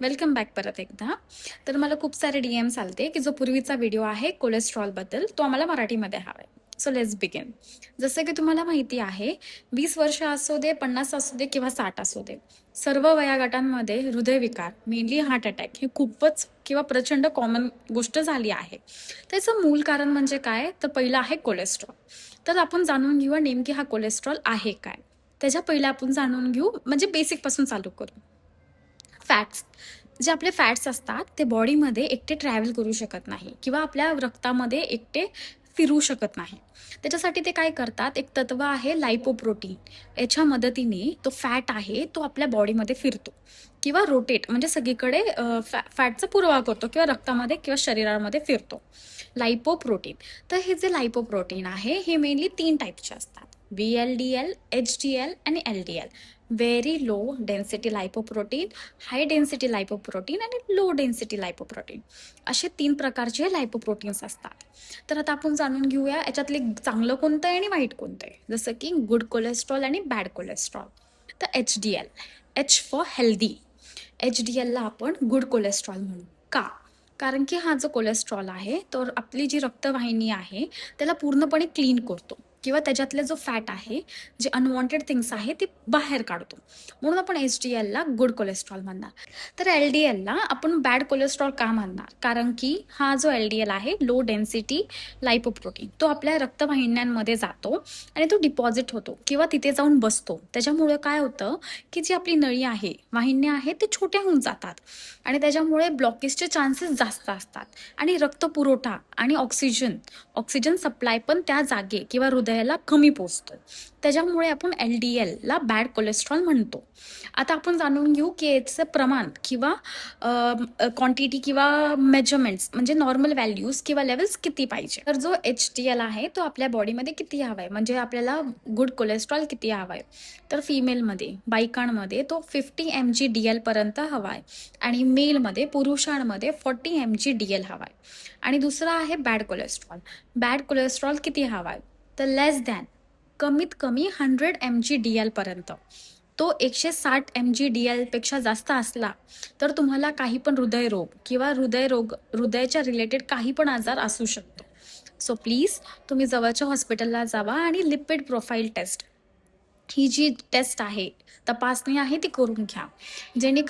Welcome back परत एकदा. तर मला खूप सारे DMs आलते की जो पूर्वीचा व्हिडिओ आहे कोलेस्ट्रॉलबद्दल तो आम्हाला मराठीमध्ये हवा आहे. So let's begin. जसं की तुम्हाला माहिती आहे 20 वर्ष असू दे, 50 असू दे किंवा 60 असू दे, सर्व वयोगटांमध्ये हृदयविकार मेनली हार्ट अटॅक ही खूपच किंवा प्रचंड कॉमन गोष्ट झाली आहे. त्याचं मूळ कारण म्हणजे काय, तर पहिलं आहे कोलेस्ट्रॉल. तर आपण जाणून घेऊया नेमकी हा कोलेस्ट्रॉल आहे काय. त्याच्या पहिलं आपण जाणून घेऊ, म्हणजे बेसिकपासून चालू करू. फॅट्स. जे आपले फॅट्स असतात ते बॉडीमध्ये एकटे ट्रॅव्हल करू शकत नाही किंवा आपल्या रक्तामध्ये एकटे फिरू शकत नाही. त्याच्यासाठी ते काय करतात, एक तत्व आहे लाइपोप्रोटीन. याच्या मदतीने तो फॅट आहे तो आपल्या बॉडीमध्ये फिरतो किंवा रोटेट म्हणजे सगळीकडे फॅटचा पुरवठा करतो किंवा रक्तामध्ये किंवा शरीरामध्ये फिरतो. लाइपोप्रोटीन. तर हे जे लाइपोप्रोटीन आहे हे मेनली 3 टाईपचे असतात. VLDL, HDL आणि LDL. Very low density lipoprotein, high density lipoprotein आणि लो डेन्सिटी लाइपोप्रोटीन, असे 3 प्रकारचे लाइपोप्रोटीन्स असतात. तर आता आपण जाणून घेऊया याच्यातले चांगलं कोणतं आहे आणि वाईट कोणतं आहे. जसं की गुड कोलेस्ट्रॉल आणि बॅड कोलेस्ट्रॉल. तर HDL, H फॉर हेल्दी. HDLला आपण गुड कोलेस्ट्रॉल म्हणू. का? कारण की हा जो कोलेस्ट्रॉल आहे तो आपली जी रक्तवाहिनी आहे त्याला पूर्णपणे क्लीन करतो किंवा त्याच्यातले जो फॅट आहे, जे अनवॉन्टेड थिंग्स आहे ते बाहेर काढतो. म्हणून आपण HDLला गुड कोलेस्ट्रॉल म्हणणार. तर LDLला आपण बॅड कोलेस्ट्रॉल का म्हणणार, कारण की हा जो LDL आहे लो डेन्सिटी लाइपोप्रोटीन, तो आपल्या रक्तवाहिन्यांमध्ये जातो आणि तो डिपॉझिट होतो किंवा तिथे जाऊन बसतो. त्याच्यामुळे काय होतं की जी आपली नळी आहे, वाहिन्या आहेत ते छोट्या होऊन जातात आणि त्याच्यामुळे ब्लॉकेजचे चान्सेस जास्त असतात आणि रक्तपुरवठा आणि ऑक्सिजन सप्लाय पण त्या जागे किंवा हृदयाला कमी पोचतो. त्याच्यामुळे आपण LDLला बॅड कोलेस्ट्रॉल म्हणतो. आता आपण जाणून घेऊ की याचं प्रमाण किंवा क्वांटिटी किंवा मेजरमेंट्स म्हणजे नॉर्मल व्हॅल्यूज किंवा लेवल्स किती पाहिजे. तर जो HDL आहे तो आपल्या बॉडीमध्ये किती हवा आहे, म्हणजे आपल्याला गुड कोलेस्ट्रॉल किती हवा आहे, तर फिमेलमध्ये बायकांमध्ये तो 50 mg/dl पर्यंत हवा आहे आणि मेलमध्ये पुरुषांमध्ये 40 mg/dl हवा आहे. आणि दुसरा आहे बॅड कोलेस्ट्रॉल. बॅड कोलेस्ट्रॉल किती हवा आहे, तर लेस दॅन कमीत कमी 100 mg/dl पर्यंत. तो 160 mg/dl पेक्षा जास्त असला तर तुम्हाला काही पण हृदयरोग किंवा हृदयाच्या रिलेटेड काही पण आजार असू शकतो. सो प्लीज तुम्ही जवळच्या हॉस्पिटलला जावा आणि लिपिड प्रोफाईल टेस्ट, ही जी टेस्ट आहे, तपासणी आहे ती करून घ्या, जेणे